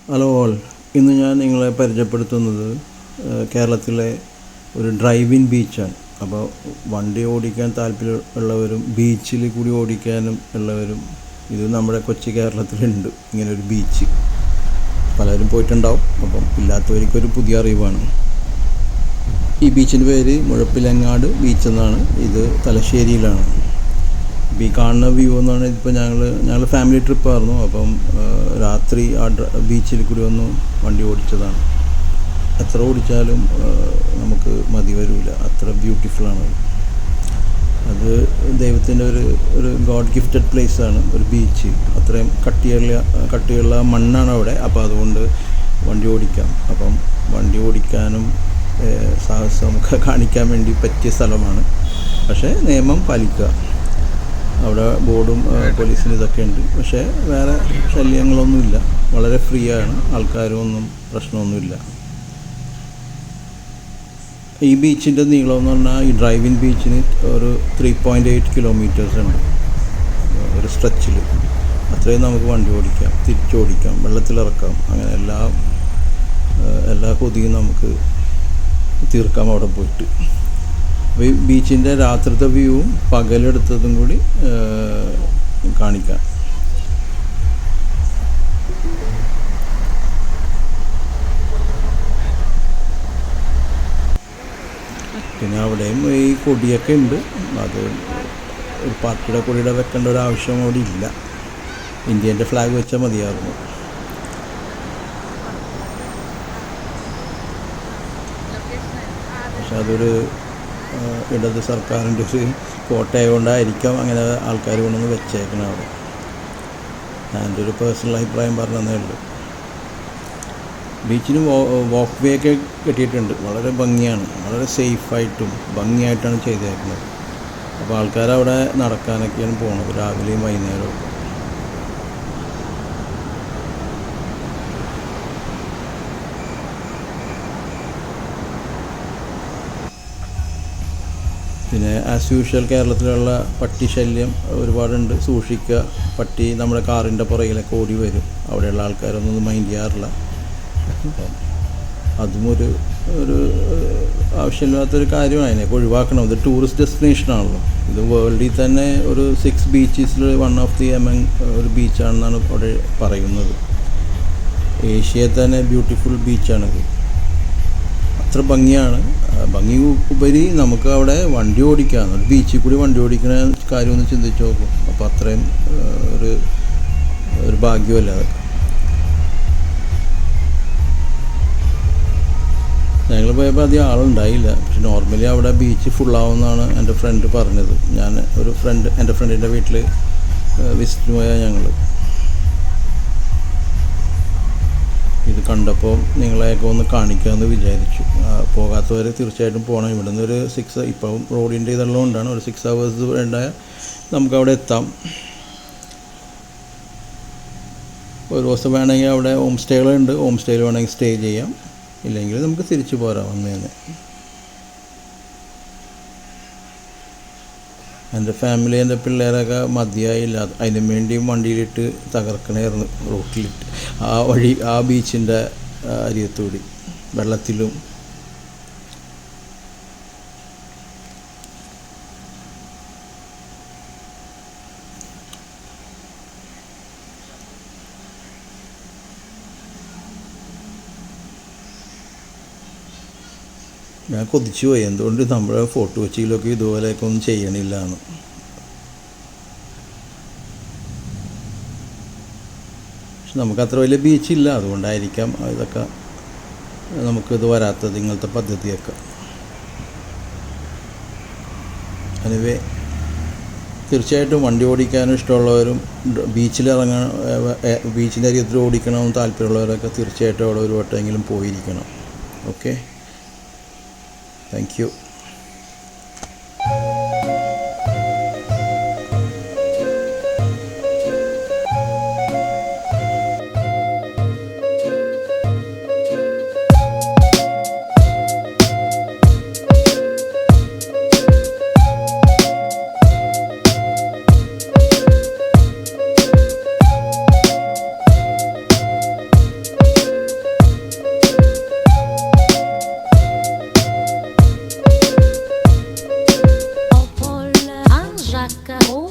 Hello all, ഇന്ന് ഞാൻ നിങ്ങളെ പരിചയപ്പെടുത്തുന്നത് കേരളത്തിലെ ഒരു ഡ്രൈവിൻ ബീച്ചാണ്. അപ്പോൾ വണ്ടി ഓടിക്കാൻ താല്പര്യമുള്ളവരും ബീച്ചിൽ കൂടി ഓടിക്കാനും ഉള്ളവരും ഇത് നമ്മുടെ കൊച്ചു കേരളത്തിലുണ്ട് ഇങ്ങനൊരു ബീച്ച്. പലരും പോയിട്ടുണ്ടാവും, അപ്പം ഇല്ലാത്തവർക്കൊരു പുതിയ അറിവാണ്. ഈ ബീച്ചിൻ്റെ പേര് മുഴപ്പിലങ്ങാട് ബീച്ച് എന്നാണ്. ഇത് തലശ്ശേരിയിലാണ്. ഈ കാണുന്ന വ്യൂ എന്ന് പറഞ്ഞാൽ ഇപ്പോൾ ഞങ്ങൾ ഫാമിലി ട്രിപ്പായിരുന്നു. അപ്പം രാത്രി ആ ബീച്ചിൽ കൂടി ഒന്ന് വണ്ടി ഓടിച്ചതാണ്. എത്ര ഓടിച്ചാലും നമുക്ക് മതി വരില്ല, അത്ര ബ്യൂട്ടിഫുള്ളാണ്. അത് ദൈവത്തിൻ്റെ ഒരു ഗോഡ് ഗിഫ്റ്റഡ് പ്ലേസാണ് ഒരു ബീച്ച്. അത്രയും കട്ടിയുള്ള മണ്ണാണ് അവിടെ. അപ്പോൾ അതുകൊണ്ട് വണ്ടി ഓടിക്കാം. അപ്പം വണ്ടി ഓടിക്കാനും സാഹസമൊക്കെ കാണിക്കാൻ വേണ്ടി പറ്റിയ സ്ഥലമാണ്. പക്ഷേ നിയമം പാലിക്കുക. അവിടെ ബോർഡും പോലീസിന് ഇതൊക്കെ ഉണ്ട്. പക്ഷേ വേറെ ശല്യങ്ങളൊന്നുമില്ല. വളരെ ഫ്രീ ആണ്. ആൾക്കാരും ഒന്നും പ്രശ്നമൊന്നുമില്ല. ഈ ബീച്ചിൻ്റെ നീളം എന്ന് പറഞ്ഞാൽ ഈ ഡ്രൈവിൻ ബീച്ചിന് ഒരു 3.8 കിലോമീറ്റേഴ്സ് ഉണ്ട് ഒരു സ്ട്രെച്ചിൽ. അത്രയും നമുക്ക് വണ്ടി ഓടിക്കാം, തിരിച്ചോടിക്കാം, വെള്ളത്തിലിറക്കാം. അങ്ങനെ എല്ലാ കൊതിയും നമുക്ക് തീർക്കാം അവിടെ പോയിട്ട്. ബീച്ചിൻ്റെ രാത്രിത്തെ വ്യൂവും പകലെടുത്തതും കൂടി കാണിക്കാം. പിന്നെ അവിടെയും ഈ കൊടിയൊക്കെ ഉണ്ട്. അത് ഒരു പാർട്ടിയുടെ കൊടിയുടെ വെക്കേണ്ട ഒരു ആവശ്യം അവിടെ ഇല്ല. ഇന്ത്യൻ്റെ ഫ്ലാഗ് വെച്ചാൽ മതിയായിരുന്നു. പക്ഷെ അതൊരു ഇടത് സർക്കാരിൻ്റെ ഒരു കോട്ടയായതുകൊണ്ടായിരിക്കാം അങ്ങനെ ആൾക്കാർ കൊണ്ടൊന്ന് വെച്ചേക്കണം അവിടെ. എൻ്റെ ഒരു പേഴ്സണൽ അഭിപ്രായം പറഞ്ഞതേ ഉള്ളൂ. ബീച്ചിന് വാക്ക് വേ ഒക്കെ കെട്ടിയിട്ടുണ്ട്. വളരെ ഭംഗിയാണ്. വളരെ സേഫായിട്ടും ഭംഗിയായിട്ടാണ് ചെയ്തേക്കുന്നത്. അപ്പോൾ ആൾക്കാരവിടെ നടക്കാനൊക്കെയാണ് പോകുന്നത് രാവിലെയും വൈകുന്നേരവും. പിന്നെ ആസ് യൂഷ്വൽ കേരളത്തിലുള്ള പട്ടി ശല്യം ഒരുപാടുണ്ട്. സൂക്ഷിക്കുക. പട്ടി നമ്മുടെ കാറിൻ്റെ പുറകിലൊക്കെ ഓടി വരും. അവിടെയുള്ള ആൾക്കാരൊന്നും മൈൻഡ് ചെയ്യാറില്ല. അതും ഒരു ആവശ്യമില്ലാത്തൊരു കാര്യമാണ്. അതിനൊക്കെ ഒഴിവാക്കണം. ഇത് ടൂറിസ്റ്റ് ഡെസ്റ്റിനേഷനാണല്ലോ. ഇത് വേൾഡിൽ തന്നെ ഒരു 6 ബീച്ചസിൽ 1 ഓഫ് ദി എമംഗ് ഒരു ബീച്ചാണെന്നാണ് അവിടെ പറയുന്നത്. ഏഷ്യയിൽ തന്നെ ബ്യൂട്ടിഫുൾ ബീച്ചാണിത്. അത്ര ഭംഗിയാണ്. ഭംഗി ഉപരി നമുക്ക് അവിടെ വണ്ടി ഓടിക്കാം. ഒരു ബീച്ചിൽ കൂടി വണ്ടി ഓടിക്കുന്ന കാര്യമൊന്ന് ചിന്തിച്ച് നോക്കും. അപ്പോൾ അത്രയും ഒരു ഭാഗ്യമല്ല അതൊക്കെ. ഞങ്ങൾ പോയപ്പോൾ അധികം ആളുണ്ടായില്ല. പക്ഷെ നോർമലി അവിടെ ബീച്ച് ഫുള്ളാവുമെന്നാണ് എൻ്റെ ഫ്രണ്ട് പറഞ്ഞത്. എൻ്റെ ഫ്രണ്ടിൻ്റെ വീട്ടിൽ വിസിറ്റിന് പോയാൽ ഞങ്ങൾ ഇത് കണ്ടപ്പോൾ നിങ്ങളെയൊക്കെ ഒന്ന് കാണിക്കാമെന്ന് വിചാരിച്ചു. പോകാത്തവർ തീർച്ചയായിട്ടും പോകണം. ഇവിടെ നിന്ന് ഒരു 6 ഇപ്പം റോഡിൻ്റെ ഇതെല്ലാം കൊണ്ടാണ് ഒരു 6 hours ഉണ്ടായാൽ നമുക്കവിടെ എത്താം. ഒരു ദിവസം വേണമെങ്കിൽ അവിടെ ഹോം സ്റ്റേകളുണ്ട്. ഹോം സ്റ്റേയിൽ വേണമെങ്കിൽ സ്റ്റേ ചെയ്യാം. ഇല്ലെങ്കിൽ നമുക്ക് തിരിച്ചു പോരാം വന്ന് തന്നെ. എൻ്റെ ഫാമിലി, എൻ്റെ പിള്ളേരൊക്കെ മതിയായില്ല. അതിന് വേണ്ടിയും വണ്ടിയിലിട്ട് തകർക്കണമായിരുന്നു റോട്ടിലിട്ട്. ആ ബീച്ചിൻ്റെ അരികത്തൂടി വെള്ളത്തിലും. ഞാൻ കൊതിച്ചു പോയി എന്തുകൊണ്ട് നമ്മുടെ ഫോർട്ട് കൊച്ചിയിലൊക്കെ ഇതുപോലെയൊക്കെ ഒന്നും ചെയ്യണില്ല എന്ന്. പക്ഷെ നമുക്കത്ര വലിയ ബീച്ചില്ല, അതുകൊണ്ടായിരിക്കാം ഇതൊക്കെ നമുക്കിത് വരാത്തത്, ഇങ്ങനത്തെ പദ്ധതിയൊക്കെ. എനിവേ, തീർച്ചയായിട്ടും വണ്ടി ഓടിക്കാനും ഇഷ്ടമുള്ളവരും ബീച്ചിൻ്റെ അരികത്തിൽ ഓടിക്കണമെന്ന് താല്പര്യമുള്ളവരൊക്കെ തീർച്ചയായിട്ടും അവിടെ ഒരു വട്ടമെങ്കിലും പോയിരിക്കണം. Okay, thank you. alcohol.